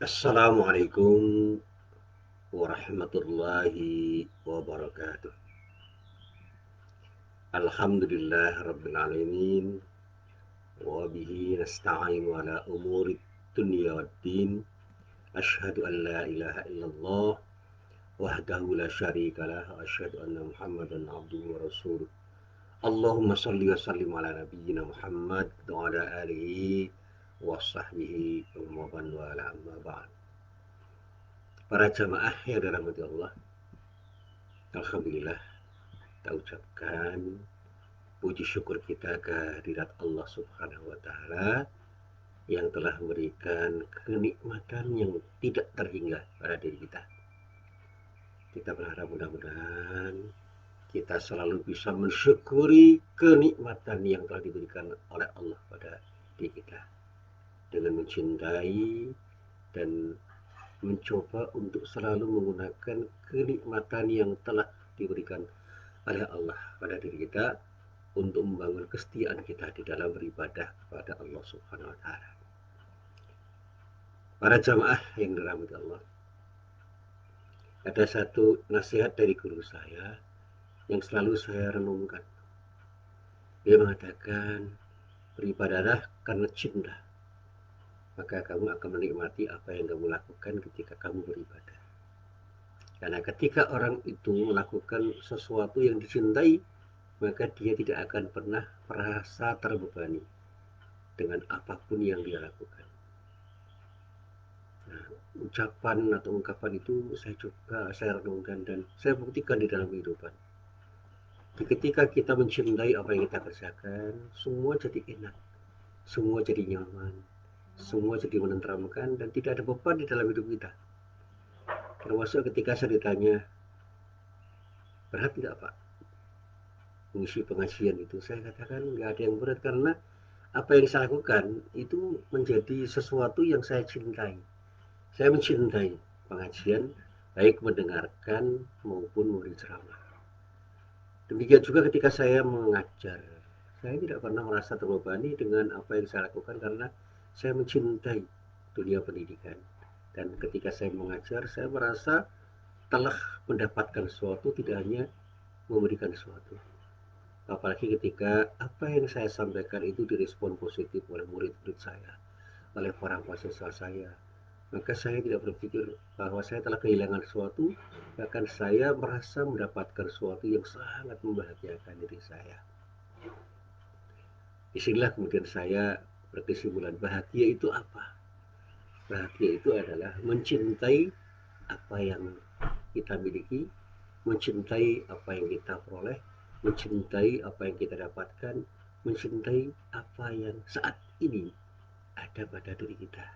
Assalamualaikum warahmatullahi wabarakatuh. Alhamdulillah rabbil alamin wa bihi nasta'in ala umuri dunya waddin. Asyhadu an la ilaha illallah wahdahu la syarika lah wa asyhadu anna Muhammadan abduhu wa rasuluh. Allahumma salli wa sallim ala nabiyyina Muhammad wa ala alihi wa sahbihi wa man wala amma ba'd. Para jamaah yang dirahmati Allah, alhamdulillah kita ucapkan puji syukur kita kehadirat Allah Subhanahu wa taala yang telah memberikan kenikmatan yang tidak terhingga pada diri kita. Kita berharap mudah-mudahan kita selalu bisa mensyukuri kenikmatan yang telah diberikan oleh Allah pada diri kita dengan mencintai dan mencoba untuk selalu menggunakan kenikmatan yang telah diberikan oleh Allah pada diri kita untuk membangun kesetiaan kita di dalam beribadah kepada Allah Subhanahu wa taala. Para jamaah yang dirahmati Allah, ada satu nasihat dari guru saya yang selalu saya renungkan. Dia mengatakan, beribadahlah karena cinta, maka kamu akan menikmati apa yang kamu lakukan ketika kamu beribadah. Karena ketika orang itu melakukan sesuatu yang dicintai, maka dia tidak akan pernah merasa terbebani dengan apapun yang dia lakukan. Nah, ucapan atau ungkapan itu saya renungkan dan saya buktikan di dalam kehidupan. Ketika kita mencintai apa yang kita kerjakan, semua jadi enak, semua jadi nyaman, semua jadi menenteramkan dan tidak ada beban di dalam hidup kita. Termasuk ketika saya ditanya, berat tidak Pak mengisi pengajian itu? Saya katakan nggak ada yang berat karena apa yang saya lakukan itu menjadi sesuatu yang saya cintai. Saya mencintai pengajian, baik mendengarkan maupun memberi ceramah. Demikian juga ketika saya mengajar, saya tidak pernah merasa terbebani dengan apa yang saya lakukan karena saya mencintai dunia pendidikan. Dan ketika saya mengajar, saya merasa telah mendapatkan sesuatu, tidak hanya memberikan sesuatu. Apalagi ketika apa yang saya sampaikan itu direspon positif oleh murid-murid saya, oleh para mahasiswa saya, maka saya tidak berpikir bahwa saya telah kehilangan sesuatu, bahkan saya merasa mendapatkan sesuatu yang sangat membahagiakan diri saya. Disinilah kemudian saya berkesimpulan, bahagia itu apa? Bahagia itu adalah mencintai apa yang kita miliki, mencintai apa yang kita peroleh, mencintai apa yang kita dapatkan, mencintai apa yang saat ini ada pada diri kita.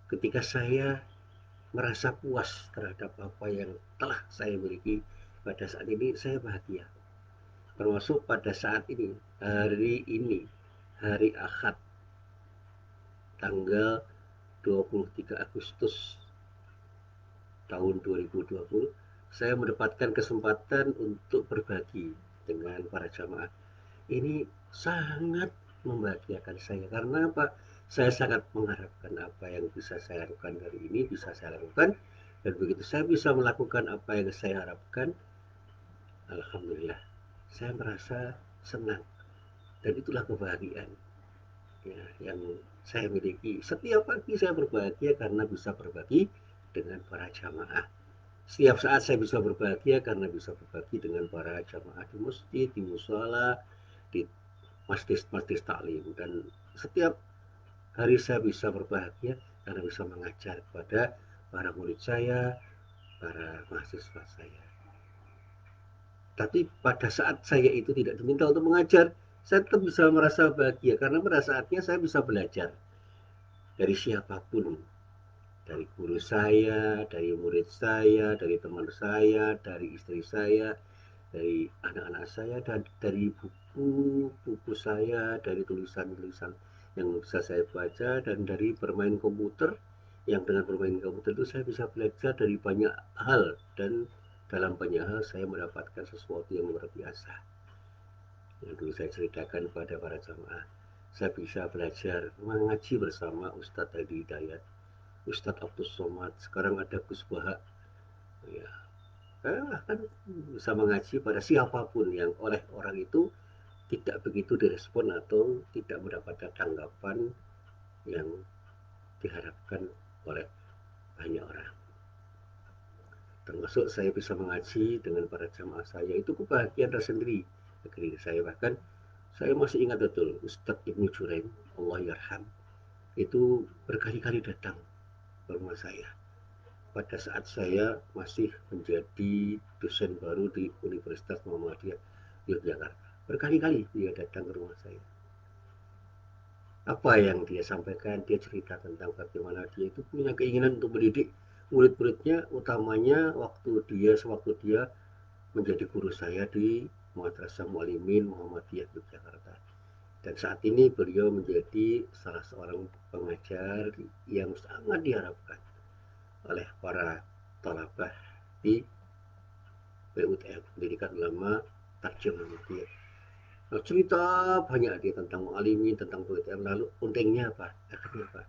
Ketika saya merasa puas terhadap apa yang telah saya miliki pada saat ini, saya bahagia. Termasuk pada saat ini, hari Ahad, tanggal 23 Agustus tahun 2020, saya mendapatkan kesempatan untuk berbagi dengan para jamaah. Ini sangat membahagiakan saya karena apa? Saya sangat mengharapkan apa yang bisa saya lakukan hari ini bisa saya lakukan, dan begitu saya bisa melakukan apa yang saya harapkan, alhamdulillah saya merasa senang, dan itulah kebahagiaan ya, yang saya miliki. Setiap pagi saya berbahagia karena bisa berbagi dengan para jamaah. Setiap saat saya bisa berbahagia karena bisa berbagi dengan para jamaah di masjid, di musola, di majlis-majlis taklim, dan setiap hari saya bisa berbahagia karena bisa mengajar kepada para murid saya, para mahasiswa saya. Tapi pada saat saya itu tidak diminta untuk mengajar, saya tetap bisa merasa bahagia karena pada saatnya saya bisa belajar dari siapapun, dari guru saya, dari murid saya, dari teman saya, dari istri saya, dari anak-anak saya, dan dari buku-buku saya, dari tulisan-tulisan yang bisa saya baca, dan dari bermain komputer, yang dengan bermain komputer itu saya bisa belajar dari banyak hal, dan dalam banyak hal saya mendapatkan sesuatu yang luar biasa. Yang dulu saya ceritakan kepada para jamaah, saya bisa belajar mengaji bersama Ustadz Hadi Hidayat, Ustadz Abdus Somad, sekarang ada Gus Baha. Ya, saya kan bisa mengaji pada siapapun yang oleh orang itu tidak begitu direspon atau tidak mendapatkan tanggapan yang diharapkan oleh banyak orang. Termasuk saya bisa mengaji dengan para jamaah saya, itu kebahagiaan tersendiri bagi diri saya. Bahkan saya masih ingat betul Ustadz Ibnu Juraim, Allah yarham, itu berkali-kali datang ke rumah saya pada saat saya masih menjadi dosen baru di Universitas Muhammadiyah Yogyakarta. Berkali-kali dia datang ke rumah saya. Apa yang dia sampaikan, dia cerita tentang bagaimana dia itu punya keinginan untuk mendidik murid-muridnya, utamanya sewaktu dia menjadi guru saya di Madrasah Mualimin Muhammadiyah Yogyakarta. Dan saat ini beliau menjadi salah seorang pengajar yang sangat diharapkan oleh para talabah di PUTM, Pendidikan Ulama Tarjah Muhammadiyah. Nah, cerita banyak dia tentang mualimin, tentang PUTM. Lalu untungnya apa? Akhirnya apa?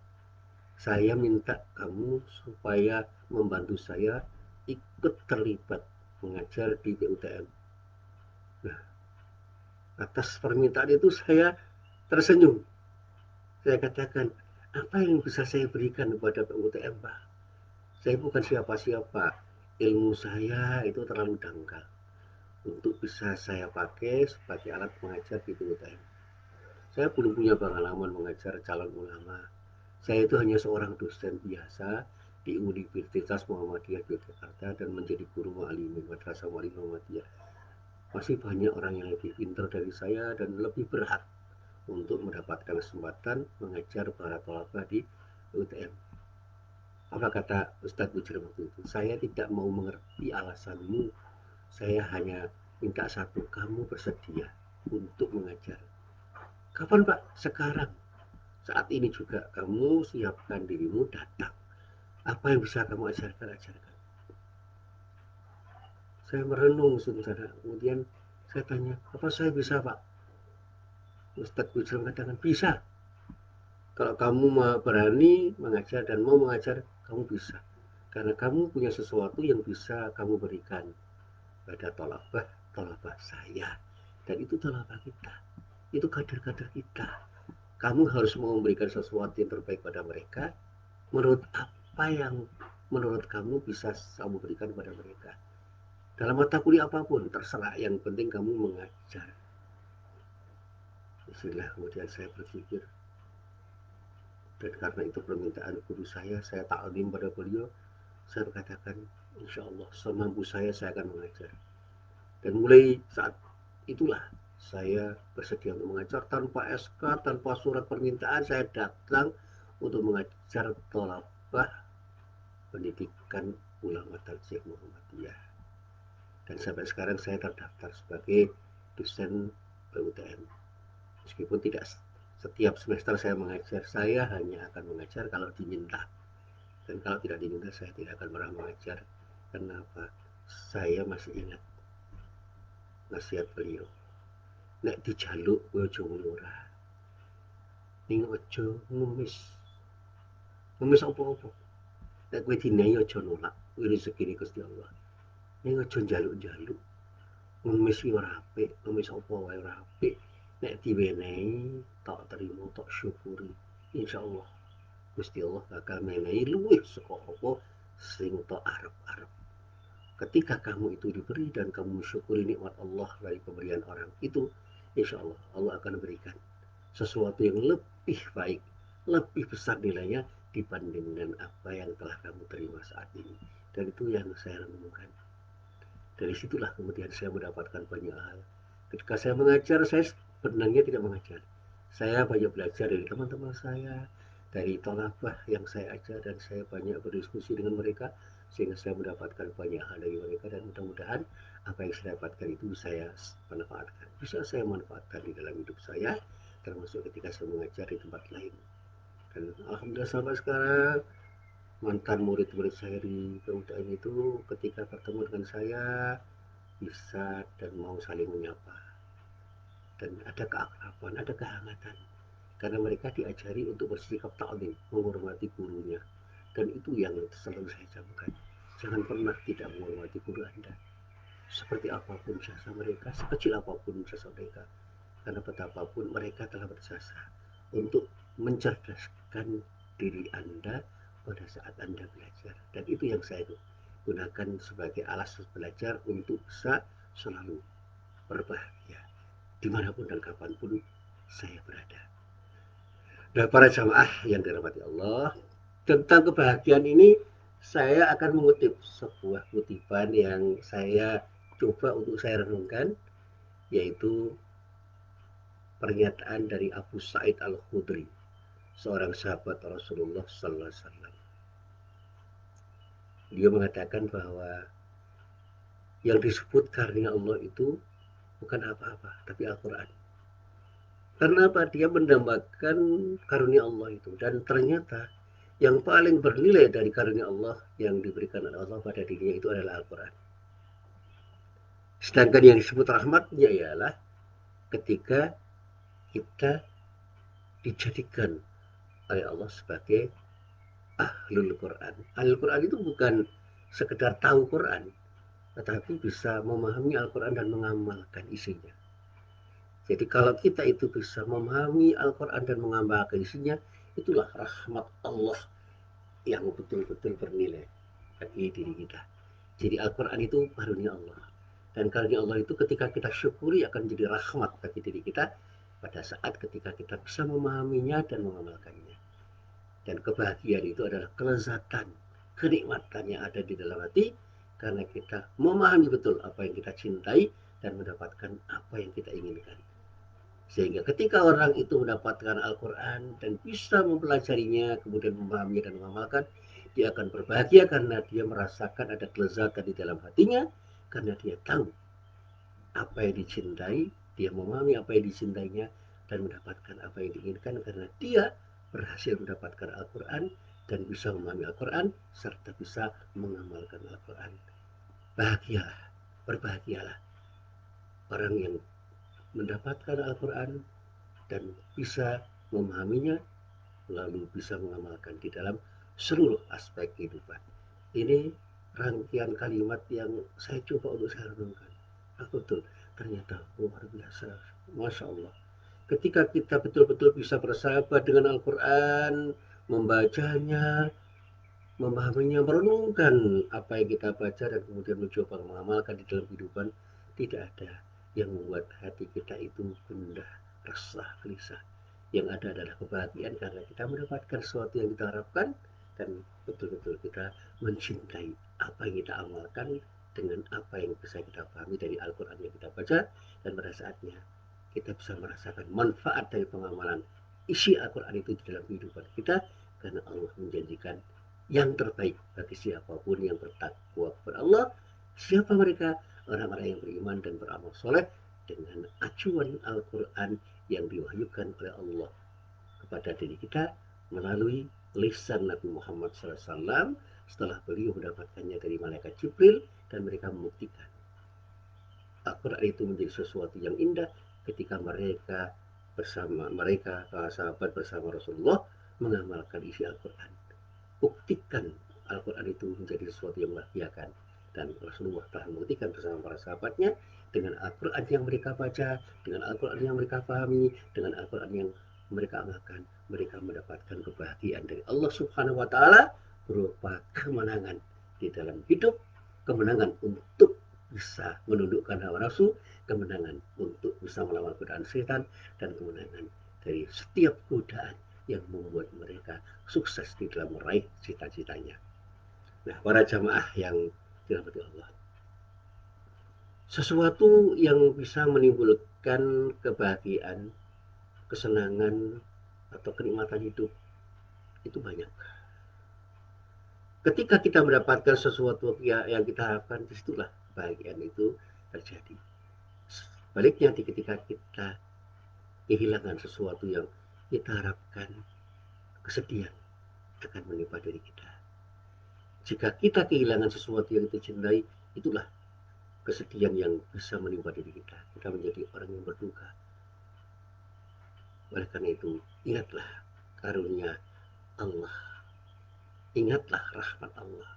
Saya minta kamu supaya membantu saya ikut terlibat mengajar di PUTM. Nah, atas permintaan itu saya tersenyum. Saya katakan, apa yang bisa saya berikan kepada PUTM, Pak? Saya bukan siapa-siapa. Ilmu saya itu terlalu dangkal untuk bisa saya pakai sebagai alat mengajar di PUTM. Saya belum punya pengalaman mengajar calon ulama. Saya itu hanya seorang dosen biasa di Universitas Muhammadiyah Yogyakarta dan menjadi guru mu'alimin Madrasah Mu'alimin Muhammadiyah. Masih banyak orang yang lebih pintar dari saya dan lebih berhak untuk mendapatkan kesempatan mengajar para tolabah di UTM. Apa kata Ustadz Bujur waktu itu? Saya tidak mau mengerti alasanmu. Saya hanya minta satu, kamu bersedia untuk mengajar. Kapan Pak? Sekarang. Saat ini juga kamu siapkan dirimu datang. Apa yang bisa kamu ajarkan, ajarkan. Saya merenung sebentar. Kemudian saya tanya, apa saya bisa Pak? Ustadz Bujur mengatakan, bisa. Kalau kamu berani mengajar dan mau mengajar, kamu bisa. Karena kamu punya sesuatu yang bisa kamu berikan pada tolabah saya. Dan itu tolabah kita. Itu kader-kader kita. Kamu harus mau memberikan sesuatu yang terbaik pada mereka. Menurut apa yang menurut kamu bisa kamu berikan pada mereka. Dalam mata kuliah apapun, terserah. Yang penting kamu mengajar. Disinilah kemudian saya berpikir, dan karena itu permintaan guru saya taklim pada beliau. Saya katakan, insya Allah semampu saya akan mengajar. Dan mulai saat itulah saya bersedia untuk mengajar tanpa SK, tanpa surat permintaan. Saya datang untuk mengajar tolabah pendidikan ulama Tarjih Muhammadiyah. Dan sampai sekarang saya terdaftar sebagai dosen PUTM. Meskipun tidak setiap semester saya mengajar, saya hanya akan mengajar kalau diminta. Dan kalau tidak diminta, saya tidak akan pernah mengajar. Kenapa? Saya masih ingat nasihat beliau. Nek dijaluk kowe aja ora. Ning aja ngemis. Ngemis apa-apa. Nek kowe dinehi aja nolak. Kuwi rezekine Gusti Allah. Ning aja njaluk-njaluk. Ngemis ki ora apik, ngemis apa wae ora apik. Nek diwenehi tok terima, tok syukuri. Insyaallah Gusti Allah bakal menehi luwih saka apa sing tok arep-arep. Ketika kamu itu diberi dan kamu mensyukuri nikmat Allah dari pemberian orang itu, insya Allah Allah akan berikan sesuatu yang lebih baik, lebih besar nilainya dibanding dengan apa yang telah kamu terima saat ini. Dan itu yang saya renungkan. Dari situlah kemudian saya mendapatkan banyak hal. Ketika saya mengajar, saya sebenarnya tidak mengajar. Saya banyak belajar dari teman-teman saya, dari tolabah yang saya ajar, dan saya banyak berdiskusi dengan mereka sehingga saya mendapatkan banyak hal dari mereka, dan mudah-mudahan apa yang saya dapatkan itu saya manfaatkan. Bisa saya manfaatkan di dalam hidup saya, termasuk ketika saya mengajar di tempat lain. Dan alhamdulillah sampai sekarang mantan murid-murid saya di PUTM itu ketika bertemu dengan saya bisa dan mau saling menyapa, dan ada keakraban, ada kehangatan karena mereka diajari untuk bersikap taklim, menghormati gurunya. Dan itu yang selalu saya camkan. Jangan pernah tidak menghormati guru Anda. Seperti apapun jasa mereka, sekecil apapun jasa mereka. Karena betapapun mereka telah berjasa untuk mencerdaskan diri Anda pada saat Anda belajar. Dan itu yang saya gunakan sebagai alas belajar untuk bisa selalu berbahagia dimanapun dan kapanpun saya berada. Nah, para jamaah yang dirahmati Allah, tentang kebahagiaan ini saya akan mengutip sebuah kutipan yang saya coba untuk saya renungkan, yaitu pernyataan dari Abu Sa'id Al-Khudri, seorang sahabat Rasulullah Sallallahu Alaihi Wasallam. Dia mengatakan bahwa yang disebut karunia Allah itu bukan apa-apa, tapi Al-Quran. Karena apa? Dia mendambakan karunia Allah itu. Dan ternyata yang paling bernilai dari karunia Allah yang diberikan oleh Allah pada dirinya itu adalah Al-Quran. Sedangkan yang disebut rahmatnya ialah ketika kita dijadikan oleh Allah sebagai Ahlul Quran. Ahlul Quran itu bukan sekedar tahu Quran, tetapi bisa memahami Al-Quran dan mengamalkan isinya. Jadi kalau kita itu bisa memahami Al-Quran dan mengamalkan isinya, itulah rahmat Allah yang betul-betul bernilai bagi diri kita. Jadi Al-Quran itu karunia Allah. Dan karunia Allah itu ketika kita syukuri akan jadi rahmat bagi diri kita pada saat ketika kita bisa memahaminya dan mengamalkannya. Dan kebahagiaan itu adalah kelezatan, kenikmatan yang ada di dalam hati karena kita memahami betul apa yang kita cintai dan mendapatkan apa yang kita inginkan. Sehingga ketika orang itu mendapatkan Al-Quran dan bisa mempelajarinya, kemudian memahaminya dan mengamalkan, dia akan berbahagia karena dia merasakan ada kelezatan di dalam hatinya, karena dia tahu apa yang dicintai, dia memahami apa yang dicintainya, dan mendapatkan apa yang diinginkan karena dia berhasil mendapatkan Al-Quran dan bisa memahami Al-Quran, serta bisa mengamalkan Al-Quran. Bahagialah, berbahagialah orang yang mendapatkan Al-Quran dan bisa memahaminya, lalu bisa mengamalkan di dalam seluruh aspek kehidupan. Ini rangkaian kalimat yang saya coba untuk saya renungkan. Betul, ternyata luar biasa, Masya Allah. Ketika kita betul-betul bisa bersahabat dengan Al-Quran, membacanya, memahaminya, merenungkan apa yang kita baca dan kemudian mencoba mengamalkan di dalam kehidupan, tidak ada yang membuat hati kita itu gundah, resah, gelisah. Yang ada adalah kebahagiaan karena kita mendapatkan sesuatu yang kita harapkan dan betul-betul kita mencintai apa yang kita amalkan dengan apa yang bisa kita pahami dari Al-Quran yang kita baca, dan pada saatnya kita bisa merasakan manfaat dari pengamalan isi Al-Quran itu di dalam kehidupan kita karena Allah menjanjikan yang terbaik bagi siapapun yang bertakwa kepada Allah. Siapa mereka? Orang-orang yang beriman dan beramal soleh dengan acuan Al-Quran yang diwahyukan oleh Allah kepada diri kita melalui lisan Nabi Muhammad SAW setelah beliau mendapatkannya dari malaikat Jibril, dan mereka membuktikan Al-Quran itu menjadi sesuatu yang indah ketika mereka para sahabat bersama Rasulullah mengamalkan isi Al-Quran. Buktikan Al-Quran itu menjadi sesuatu yang membahagiakan, dan Rasulullah telah membuktikan bersama para sahabatnya dengan Al-Quran yang mereka baca, dengan Al-Quran yang mereka pahami, dengan Al-Quran yang mereka amalkan, mereka mendapatkan kebahagiaan dari Allah Subhanahu wa Ta'ala berupa kemenangan di dalam hidup, kemenangan untuk bisa menundukkan hawa nafsu, kemenangan untuk bisa melawan godaan setan, dan kemenangan dari setiap godaan yang membuat mereka sukses di dalam meraih cita-citanya. Nah, para jamaah yang dirahmati Allah, sesuatu yang bisa menimbulkan kebahagiaan, kesenangan, atau kenikmatan hidup itu banyak. Ketika kita mendapatkan sesuatu yang kita harapkan, disitulah kebahagiaan itu terjadi. Baliknya ketika kita kehilangan sesuatu yang kita harapkan, kesedihan akan menimpa diri kita. Jika kita kehilangan sesuatu yang kita cintai, itulah kesedihan yang bisa menimpa diri kita. Kita menjadi orang yang berduka. Oleh karena itu, ingatlah karunia Allah ingatlah rahmat Allah.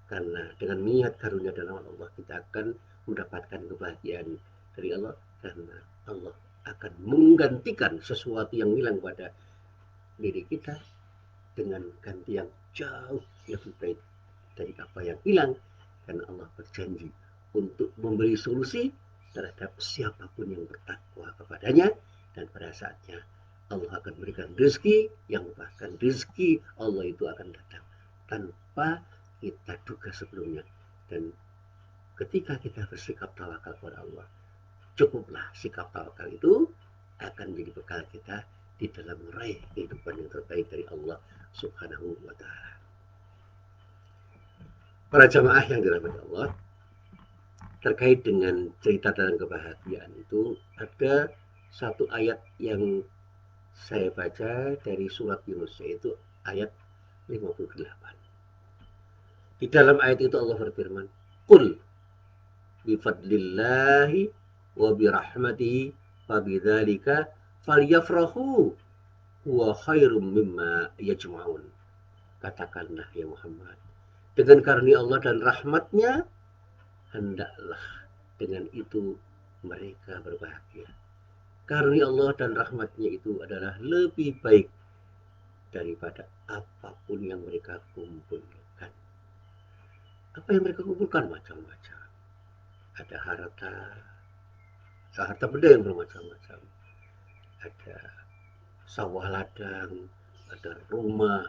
Karena dengan mengingat karunia dan rahmat Allah, kita akan mendapatkan kebahagiaan dari Allah, karena Allah akan menggantikan sesuatu yang hilang pada diri kita dengan ganti yang jauh lebih baik dari apa yang hilang. Dan Allah berjanji untuk memberi solusi terhadap siapapun yang bertakwa kepadanya, dan pada saatnya Allah akan berikan rezeki yang bahkan rezeki Allah itu akan datang tanpa kita duga sebelumnya. Dan ketika kita bersikap tawakal kepada Allah, cukuplah sikap tawakal itu akan menjadi bekal kita di dalam meraih kehidupan yang terbaik dari Allah Subhanahu wa Ta'ala. Para jamaah yang dirahmati Allah, terkait dengan cerita tentang kebahagiaan itu, ada satu ayat yang saya baca dari surat Yunus, yaitu ayat 58. Di dalam ayat itu Allah berfirman, "Qul bifadlillahi wa birahmatihi fabidzalika falyafrahu huwa khairum mimma yajma'un." Katakanlah ya Muhammad, dengan karunia Allah dan rahmatnya, hendaklah dengan itu mereka berbahagia. Karunia Allah dan rahmatnya itu adalah lebih baik daripada apapun yang mereka kumpulkan. Apa yang mereka kumpulkan? Macam-macam. Ada harta benda yang bermacam-macam. Ada sawah ladang, ada rumah,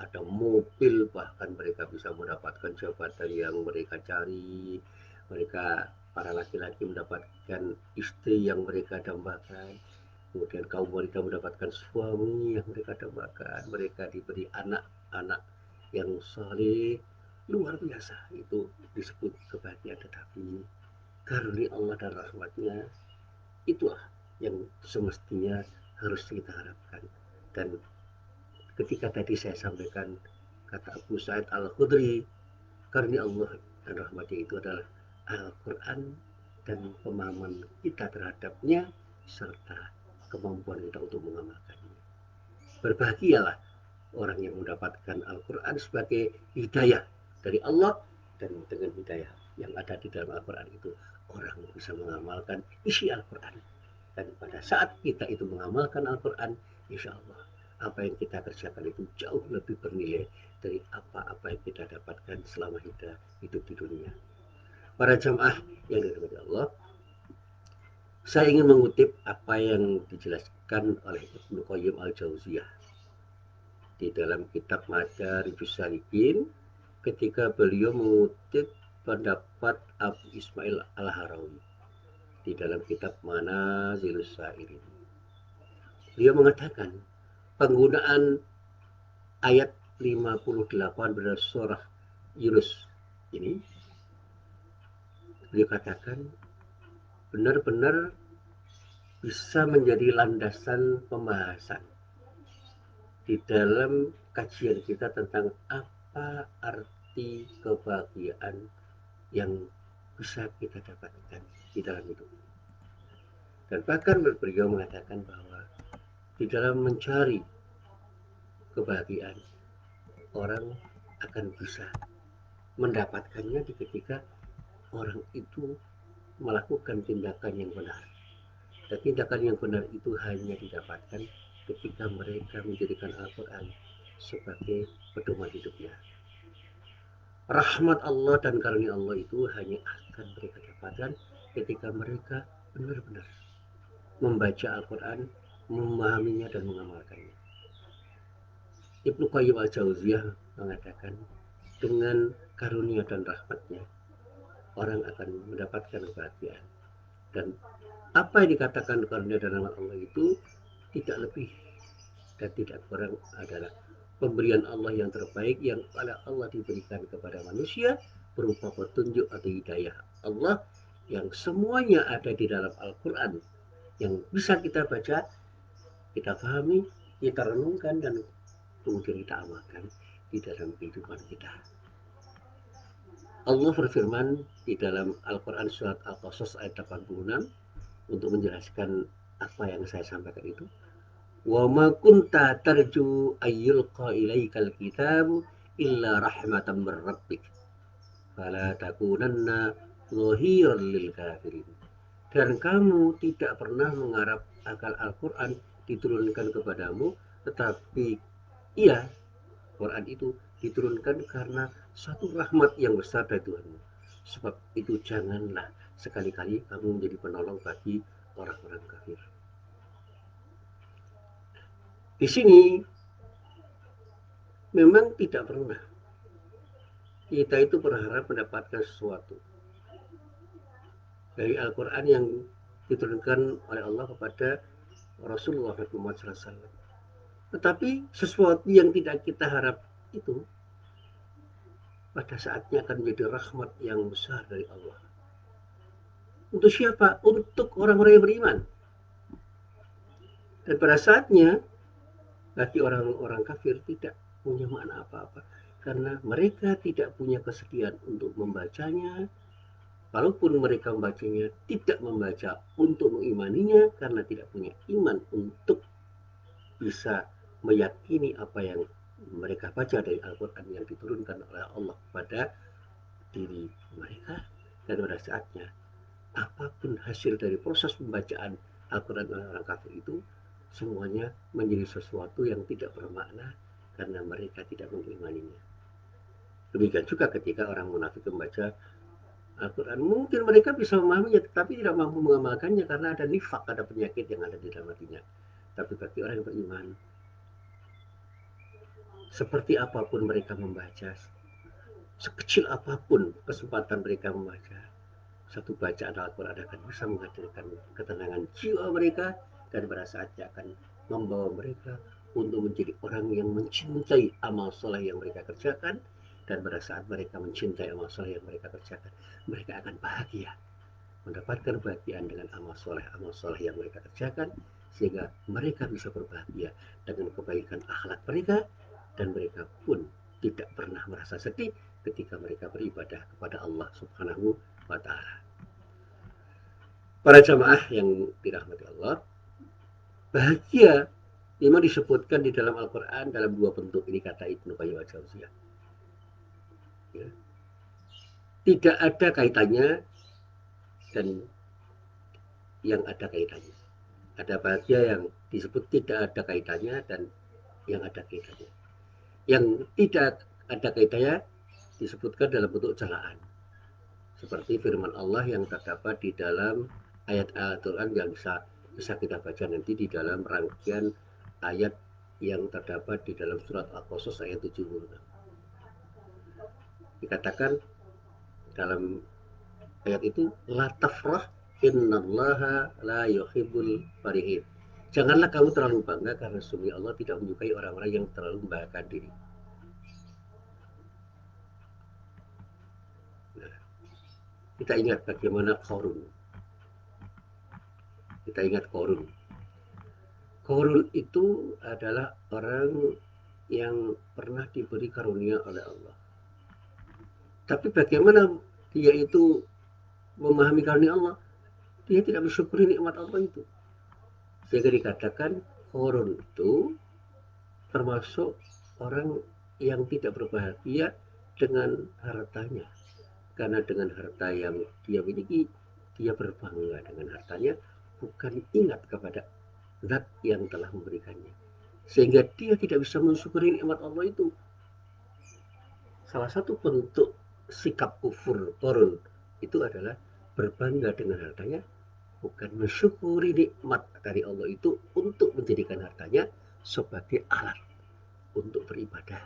ada mobil, bahkan mereka bisa mendapatkan jabatan yang mereka cari. Mereka, para laki-laki, mendapatkan istri yang mereka dambakan. Kemudian kaum wanita mendapatkan suami yang mereka dambakan. Mereka diberi anak-anak yang saleh. Luar biasa, itu disebut kebahagiaan. Tetapi karunia Allah dan rahmatnya, itulah yang semestinya harus kita harapkan. Dan ketika tadi saya sampaikan kata Abu Sa'id Al-Khudri, karunia Allah dan rahmatnya itu adalah Al-Quran dan pemahaman kita terhadapnya, serta kemampuan kita untuk mengamalkannya. Berbahagialah orang yang mendapatkan Al-Quran sebagai hidayah dari Allah, dan dengan hidayah yang ada di dalam Al-Quran itu, orang bisa mengamalkan isi Al-Quran. Dan pada saat kita itu mengamalkan Al-Quran, insya Allah apa yang kita kerjakan itu jauh lebih bernilai dari apa-apa yang kita dapatkan selama kita hidup di dunia. Para jamaah yang dirahmati Allah, saya ingin mengutip apa yang dijelaskan oleh Ibnu Qayyim Al-Jauziyah di dalam kitab Madarijus Salikin, ketika beliau mengutip pendapat Abu Ismail Al-Harawi di dalam kitab Manazilus Sairin. Beliau mengatakan penggunaan ayat 58 pada surah Yunus ini, beliau katakan benar-benar bisa menjadi landasan pembahasan di dalam kajian kita tentang apa arti kebahagiaan yang bisa kita dapatkan di dalam hidup. Dan bahkan beliau mengatakan bahwa di dalam mencari kebahagiaan, orang akan bisa mendapatkannya ketika orang itu melakukan tindakan yang benar. Dan tindakan yang benar itu hanya didapatkan ketika mereka menjadikan Al-Quran sebagai pedoman hidupnya. Rahmat Allah dan karunia Allah itu hanya akan mereka dapatkan ketika mereka benar-benar membaca Al-Quran, memahaminya dan mengamalkannya. Ibnu Qayyim Al-Jauziyah mengatakan, dengan karunia dan rahmatnya, orang akan mendapatkan kebahagiaan. Dan apa yang dikatakan karunia dan rahmat Allah itu tidak lebih dan tidak kurang adalah pemberian Allah yang terbaik yang oleh Allah diberikan kepada manusia, berupa petunjuk atau hidayah Allah yang semuanya ada di dalam Al-Quran, yang bisa kita baca, kita pahami, kita renungkan, dan kemudian kita amalkan di dalam kehidupan kita. Allah berfirman di dalam Al-Quran surat Al-Qasas ayat 86 untuk menjelaskan apa yang saya sampaikan itu. Wa ma kunta tarju ayyulqa ilaikal kitabu illa rahmatan min rabbik fala takunanna dhahiran lil kafirin. Dan kamu tidak pernah mengharap agar Al-Quran diturunkan kepadamu, tetapi iya, Quran itu diturunkan karena satu rahmat yang besar dari Tuhanmu. Sebab itu janganlah sekali-kali kamu menjadi penolong bagi orang-orang kafir. Di sini memang tidak pernah kita itu berharap mendapatkan sesuatu dari Al-Quran yang diturunkan oleh Allah kepada Rasulullah Muhammad SAW. Tetapi sesuatu yang tidak kita harap itu pada saatnya akan menjadi rahmat yang besar dari Allah. Untuk siapa? Untuk orang-orang yang beriman. Dan pada saatnya bagi orang-orang kafir tidak punya makna apa-apa. Karena mereka tidak punya kesediaan untuk membacanya. Walaupun mereka membacanya, tidak membaca untuk mengimaninya karena tidak punya iman untuk bisa meyakini apa yang mereka baca dari Al-Quran yang diturunkan oleh Allah kepada diri mereka. Dan pada saatnya apapun hasil dari proses pembacaan Al-Quran oleh orang kafir itu semuanya menjadi sesuatu yang tidak bermakna karena mereka tidak mengimaninya. Demikian juga ketika orang munafik membaca Al-Quran, mungkin mereka bisa memahaminya tetapi tidak mampu mengamalkannya karena ada nifak, ada penyakit yang ada di dalam hatinya. Tapi bagi orang yang beriman, seperti apapun mereka membaca, sekecil apapun kesempatan mereka membaca, satu bacaan Al-Quran akan bisa menghadirkan ketenangan jiwa mereka dan pada saatnya akan membawa mereka untuk menjadi orang yang mencintai amal soleh yang mereka kerjakan. Dan pada saat mereka mencintai amal soleh yang mereka kerjakan, mereka akan bahagia, mendapatkan kebahagiaan dengan amal soleh yang mereka kerjakan, sehingga mereka bisa berbahagia dengan kebaikan akhlak mereka, dan mereka pun tidak pernah merasa sedih ketika mereka beribadah kepada Allah Subhanahu wa Ta'ala. Para jamaah yang dirahmati Allah, bahagia memang disebutkan di dalam Al-Quran dalam dua bentuk, ini kata Ibnu Qayyim al-Jauziyah. Ya. Tidak ada kaitannya dan yang ada kaitannya. Ada bahagia yang disebut tidak ada kaitannya dan yang ada kaitannya. Yang tidak ada kaitannya disebutkan dalam bentuk celaan. Seperti firman Allah yang terdapat di dalam ayat Al-Quran yang bisa kita baca nanti di dalam rangkaian ayat yang terdapat di dalam surat Al-Qasas ayat 76. Dikatakan dalam ayat itu, la tafrah innallaha la yuhibbul farihin. Janganlah kamu terlalu bangga karena sesungguhnya Allah tidak menyukai orang-orang yang terlalu membanggakan diri. Nah, kita ingat bagaimana Qarun. Kita ingat Qarun. Qarun itu adalah orang yang pernah diberi karunia oleh Allah. Tapi bagaimana dia itu memahami karunia Allah? Dia tidak bersyukuri nikmat Allah itu. Sehingga dikatakan Qarun itu termasuk orang yang tidak berbahagia dengan hartanya. Karena dengan harta yang dia miliki, dia berbangga dengan hartanya, bukan ingat kepada zat yang telah memberikannya. Sehingga dia tidak bisa mensyukuri nikmat Allah itu. Salah satu bentuk sikap kufur Qarun itu adalah berbangga dengan hartanya, bukan mensyukuri nikmat dari Allah itu untuk menjadikan hartanya sebagai alat untuk beribadah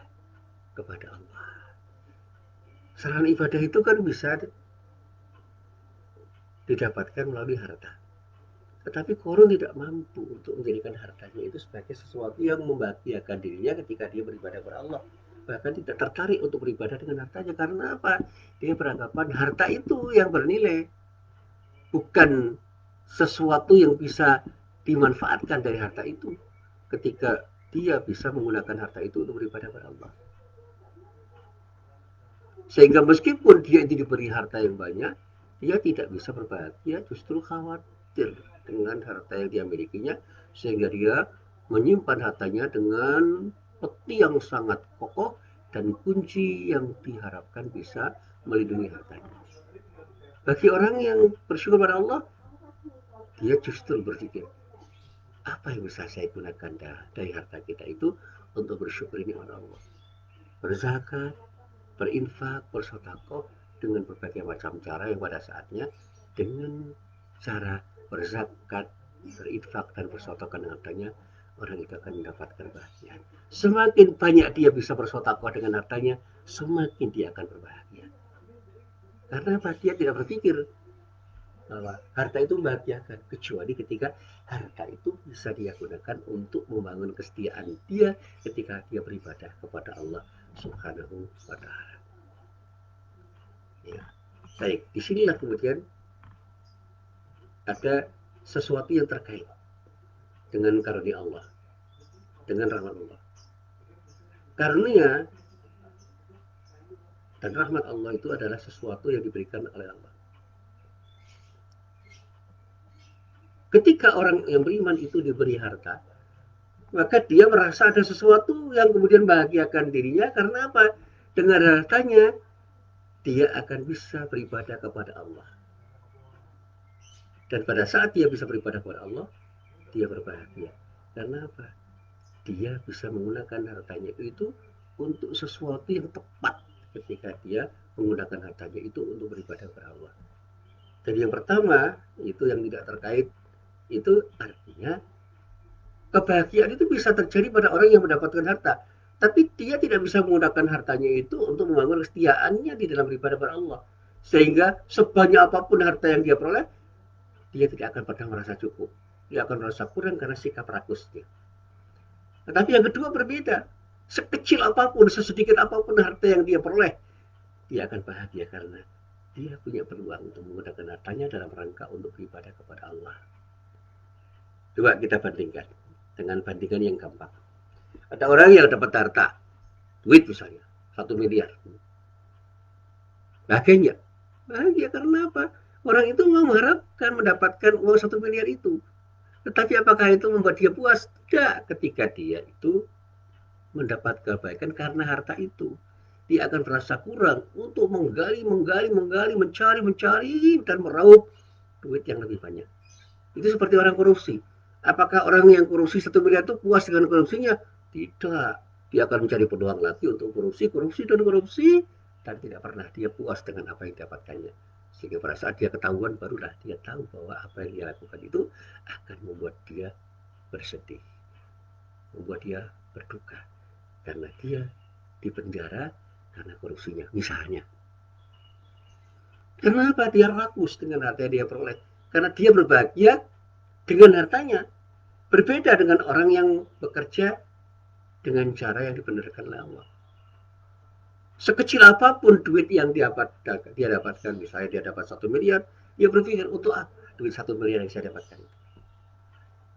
kepada Allah. Sarana ibadah itu kan bisa didapatkan melalui harta. Tetapi Qarun tidak mampu untuk menjadikan hartanya itu sebagai sesuatu yang membahagiakan dirinya ketika dia beribadah kepada Allah. Bahkan tidak tertarik untuk beribadah dengan hartanya. Karena apa? Dia beranggapan harta itu yang bernilai. Bukan sesuatu yang bisa dimanfaatkan dari harta itu. Ketika dia bisa menggunakan harta itu untuk beribadah kepada Allah. Sehingga meskipun dia itu diberi harta yang banyak, dia tidak bisa berbahagia, justru khawatir dengan harta yang dia milikinya, sehingga dia menyimpan hartanya dengan peti yang sangat kokoh dan kunci yang diharapkan bisa melindungi hartanya. Bagi orang yang bersyukur pada Allah, dia justru berpikir, apa yang bisa saya gunakan dari harta kita itu untuk bersyukur ini pada Allah. Berzakat, berinfak, bersedekah dengan berbagai macam cara yang pada saatnya dengan cara berzakat, berinfak dan bersedekah dengan hartanya, orang itu akan mendapatkan kebahagiaan. Semakin banyak dia bisa bersedekah dengan hartanya, semakin dia akan berbahagia. Karena apa? Dia tidak berpikir bahwa harta itu membahagiakan, kecuali ketika harta itu bisa dia gunakan untuk membangun kesetiaan dia ketika dia beribadah kepada Allah Subhanahu wa Ta'ala. Ya. Baik, disinilah kemudian ada sesuatu yang terkait dengan karunia Allah, dengan rahmat Allah. Karunia dan rahmat Allah itu adalah sesuatu yang diberikan oleh Allah. Ketika orang yang beriman itu diberi harta, maka dia merasa ada sesuatu yang kemudian membahagiakan dirinya. Karena apa? Dengan hartanya dia akan bisa beribadah kepada Allah. Dan pada saat dia bisa beribadah kepada Allah, dia berbahagia. Karena apa? Dia bisa menggunakan hartanya itu untuk sesuatu yang tepat ketika dia menggunakan hartanya itu untuk beribadah kepada Allah. Jadi yang pertama, itu yang tidak terkait, itu artinya kebahagiaan itu bisa terjadi pada orang yang mendapatkan harta. Tapi dia tidak bisa menggunakan hartanya itu untuk membangun kesetiaannya di dalam beribadah kepada Allah. Sehingga sebanyak apapun harta yang dia peroleh, dia tidak akan pernah merasa cukup. Dia akan merasa kurang karena sikap rakusnya. Tetapi yang kedua berbeda. Sekecil apapun, sesedikit apapun harta yang dia peroleh, dia akan bahagia karena dia punya peluang untuk menggunakan hartanya dalam rangka untuk beribadah kepada Allah. Coba kita bandingkan dengan bandingan yang gampang. Ada orang yang dapat harta, duit misalnya, 1 miliar. Bahagia? Bahagia karena apa? Orang itu mengharapkan mendapatkan uang 1 miliar itu. Tetapi apakah itu membuat dia puas? Tidak. Ketika dia itu mendapat kebaikan karena harta itu, dia akan merasa kurang untuk menggali, mencari, dan meraup duit yang lebih banyak. Itu seperti orang korupsi. Apakah orang yang korupsi 1 miliar itu puas dengan korupsinya? Tidak. Dia akan mencari peluang lagi untuk korupsi, dan tidak pernah dia puas dengan apa yang didapatkannya. Sehingga pada saat dia ketahuan, barulah dia tahu bahwa apa yang dia lakukan itu akan membuat dia bersedih, membuat dia berduka. Karena dia dipenjara karena korupsinya misalnya. Kenapa dia rakus dengan harta yang dia peroleh? Karena dia berbahagia dengan hartanya. Berbeda dengan orang yang bekerja dengan cara yang dibenarkan oleh Allah. Sekecil apapun duit yang dia dapatkan, misalnya dia dapat 1 miliar, dia berpikir untuk apa duit 1 miliar yang saya dapatkan.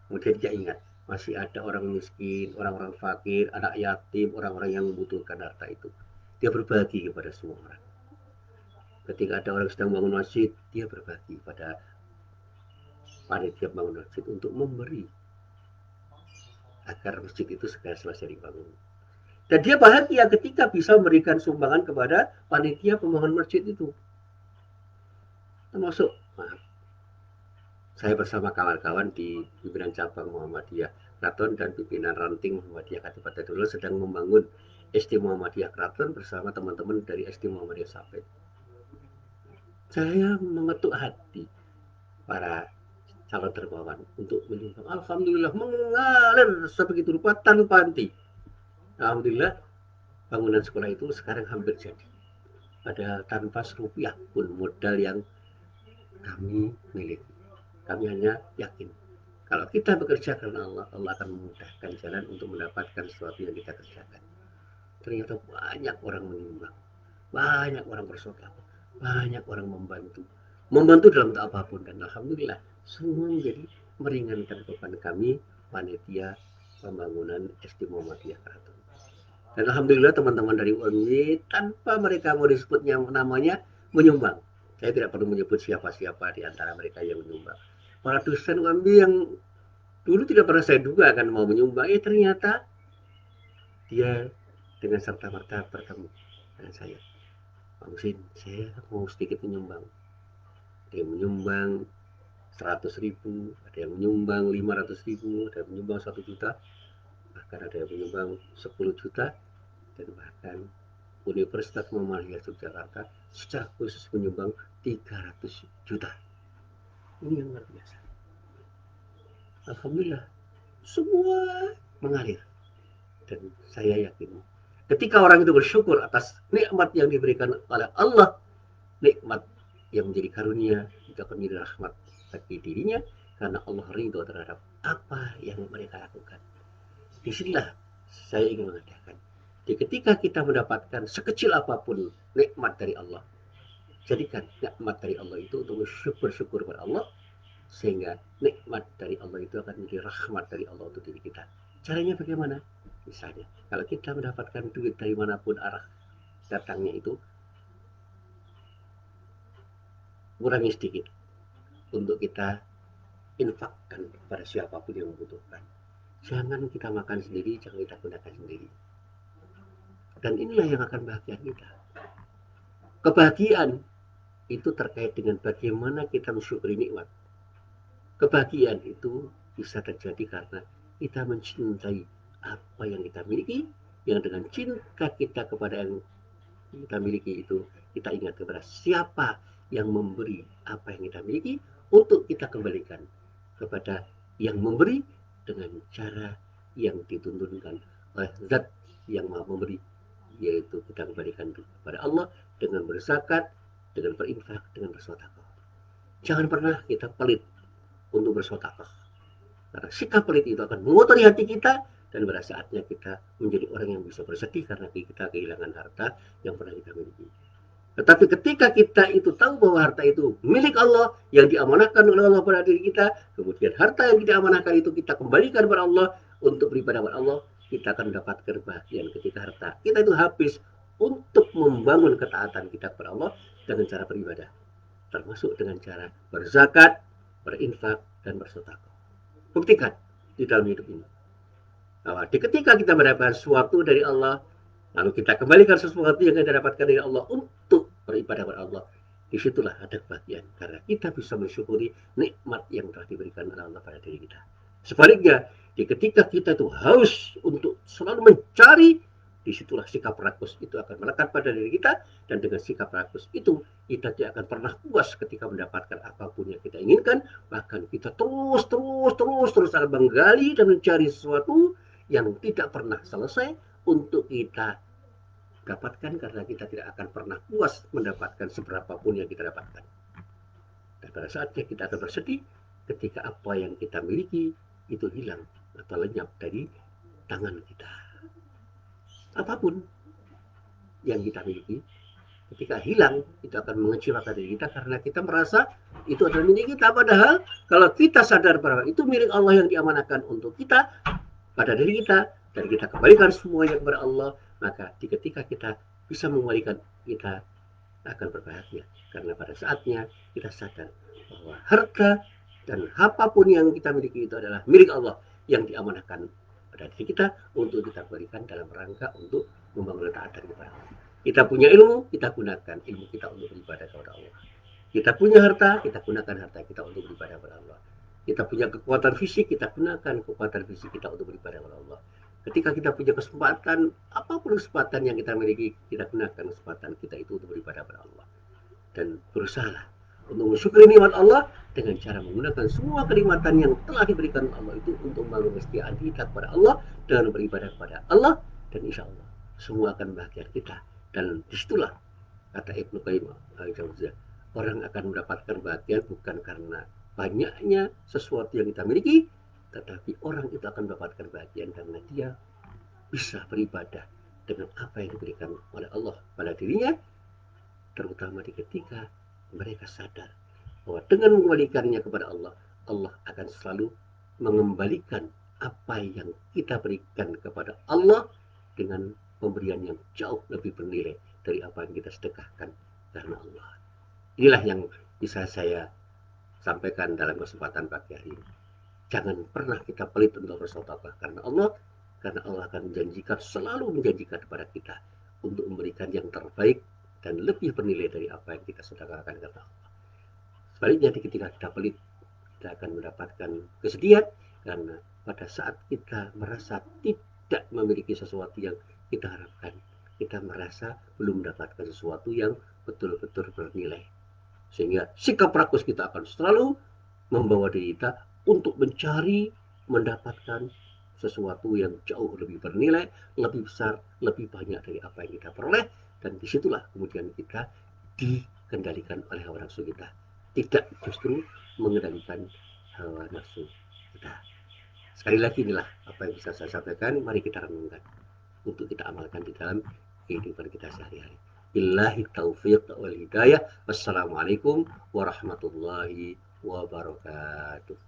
Kemudian dia ingat, masih ada orang miskin, orang-orang fakir, anak yatim, orang-orang yang membutuhkan harta itu. Dia berbagi kepada semua orang. Ketika ada orang sedang bangun masjid, dia berbagi pada panitia bangun masjid untuk memberi agar masjid itu segera selesai dibangun. Dan dia bahagia ketika bisa memberikan sumbangan kepada panitia pembangunan masjid itu. Termasuk, saya bersama kawan-kawan di pimpinan cabang Muhammadiyah Kraton dan pimpinan ranting Muhammadiyah Kadipaten Dulu sedang membangun SD Muhammadiyah Kraton bersama teman-teman dari SD Muhammadiyah Sapet. Saya mengetuk hati para calon dermawan untuk menyumbang. Alhamdulillah mengalir sebegitu rupa tanpa henti. Alhamdulillah bangunan sekolah itu sekarang hampir jadi. Ada tanpa serupiah pun modal yang kami miliki. Kami hanya yakin kalau kita bekerja karena Allah, Allah akan memudahkan jalan untuk mendapatkan sesuatu yang kita kerjakan. Ternyata banyak orang menyumbang, banyak orang bersedekah, banyak orang membantu dalam apapun, dan alhamdulillah semua menjadi meringankan beban kami panitia pembangunan SD Muhammadiyah Kraton. Dan alhamdulillah teman-teman dari UMY tanpa mereka mau disebutnya namanya menyumbang. Saya tidak perlu menyebut siapa-siapa di antara mereka yang menyumbang. Para dosen UMY yang dulu tidak pernah saya duga akan mau menyumbang, ternyata dia dengan serta-merta bertemu dengan saya. Pak Husin, saya mau sedikit menyumbang. Ada yang menyumbang 100.000, ada yang menyumbang 500.000, ada yang menyumbang 1 juta, bahkan ada yang menyumbang 10 juta, dan bahkan Universitas Muhammadiyah Yogyakarta secara khusus menyumbang 300 juta. Ini yang luar biasa. Alhamdulillah, semua mengalir. Dan saya yakin, ketika orang itu bersyukur atas nikmat yang diberikan oleh Allah, nikmat yang menjadi karunia, itu akan menjadi rahmat bagi dirinya, karena Allah ridho terhadap apa yang mereka lakukan. Disinilah saya ingin mengatakan, ketika kita mendapatkan sekecil apapun nikmat dari Allah, jadikan nikmat dari Allah itu untuk bersyukur pada Allah, sehingga nikmat dari Allah itu akan menjadi rahmat dari Allah untuk diri kita. Caranya bagaimana? Misalnya, kalau kita mendapatkan duit dari manapun arah datangnya itu, kurangi sedikit untuk kita infakkan kepada siapapun yang membutuhkan. Jangan kita makan sendiri, jangan kita gunakan sendiri. Dan inilah yang akan bahagia kita. Kebahagiaan itu terkait dengan bagaimana kita mensyukuri nikmat. Kebahagiaan itu bisa terjadi karena kita mencintai apa yang kita miliki, yang dengan cinta kita kepada yang kita miliki itu, kita ingat kepada siapa yang memberi apa yang kita miliki, untuk kita kembalikan kepada yang memberi dengan cara yang dituntunkan oleh zat yang maha memberi, yaitu kita kembalikan kepada Allah dengan berzakat, dengan berinfak, dengan bersedekah. Jangan pernah kita pelit untuk bersedekah, karena sikap pelit itu akan mengotori hati kita, dan pada saatnya kita menjadi orang yang bisa bersedih karena kita kehilangan harta yang pernah kita miliki. Tetapi ketika kita itu tahu bahwa harta itu milik Allah, yang diamanahkan oleh Allah pada diri kita, kemudian harta yang kita amanahkan itu kita kembalikan kepada Allah untuk beribadah kepada Allah, kita akan mendapatkan kebahagiaan ketika harta kita itu habis untuk membangun ketaatan kita kepada Allah dengan cara beribadah, termasuk dengan cara berzakat, berinfak, dan bersedekah. Buktikan di dalam hidup ini bahwa ketika kita mendapatkan sesuatu dari Allah, lalu kita kembalikan sesuatu yang kita dapatkan dari Allah untuk beribadah kepada Allah, disitulah ada kebahagiaan, karena kita bisa mensyukuri nikmat yang telah diberikan oleh Allah pada diri kita. Sebaliknya, ketika kita itu haus untuk selalu mencari, disitulah sikap rakus itu akan melekat pada diri kita, dan dengan sikap rakus itu kita tidak akan pernah puas ketika mendapatkan apapun yang kita inginkan. Bahkan kita terus akan menggali dan mencari sesuatu yang tidak pernah selesai untuk kita dapatkan, karena kita tidak akan pernah puas mendapatkan seberapapun yang kita dapatkan. Dan pada saatnya kita akan bersedih ketika apa yang kita miliki itu hilang atau lenyap dari tangan kita. Apapun yang kita miliki, ketika hilang, itu akan mengecewakan diri kita karena kita merasa itu adalah milik kita. Padahal kalau kita sadar bahwa itu milik Allah yang diamanahkan untuk kita, pada diri kita, dan kita kembalikan semuanya kepada Allah, maka ketika kita bisa mengembalikan, kita akan berbahagia. Karena pada saatnya kita sadar bahwa harta dan apapun yang kita miliki itu adalah milik Allah yang diamanahkan pada diri kita untuk kita berikan dalam rangka untuk membangun taatan kepada Allah. Kita punya ilmu, kita gunakan ilmu kita untuk beribadah kepada Allah. Kita punya harta, kita gunakan harta kita untuk beribadah kepada Allah. Kita punya kekuatan fisik, kita gunakan kekuatan fisik kita untuk beribadah kepada Allah. Ketika kita punya kesempatan, apapun kesempatan yang kita miliki, kita gunakan kesempatan kita itu untuk beribadah kepada Allah. Dan berusaha untuk mensyukuri nikmat Allah dengan cara menggunakan semua kenikmatan yang telah diberikan Allah itu untuk membangun kesetiaan kita kepada Allah dengan beribadah kepada Allah, dan insya Allah semua akan bahagia kita. Dan disitulah kata Ibnu Qayyim al-Jauziyah, orang akan mendapatkan bahagia bukan karena banyaknya sesuatu yang kita miliki, tetapi orang itu akan mendapatkan bahagia karena dia bisa beribadah dengan apa yang diberikan oleh Allah pada dirinya, terutama ketika mereka sadar bahwa dengan mengembalikannya kepada Allah, Allah akan selalu mengembalikan apa yang kita berikan kepada Allah dengan pemberian yang jauh lebih bernilai dari apa yang kita sedekahkan karena Allah. Inilah yang bisa saya sampaikan dalam kesempatan pagi hari ini. Jangan pernah kita pelit untuk bersedekah karena Allah, karena Allah akan menjanjikan, selalu menjanjikan kepada kita untuk memberikan yang terbaik dan lebih bernilai dari apa yang kita sedekahkan kepada Allah. Sebaliknya ketika kita pelit, kita akan mendapatkan kesedihan karena pada saat kita merasa tidak memiliki sesuatu yang kita harapkan, kita merasa belum mendapatkan sesuatu yang betul-betul bernilai. Sehingga sikap rakus kita akan selalu membawa diri kita untuk mencari, mendapatkan sesuatu yang jauh lebih bernilai, lebih besar, lebih banyak dari apa yang kita peroleh, dan disitulah kemudian kita dikendalikan oleh hawa nafsu kita, tidak justru mengendalikan hawa nafsu kita. Sekali lagi inilah apa yang bisa saya sampaikan, mari kita renungkan untuk kita amalkan di dalam kehidupan kita sehari-hari. Billahi taufiq wal hidayah. Wassalamualaikum warahmatullahi wabarakatuh.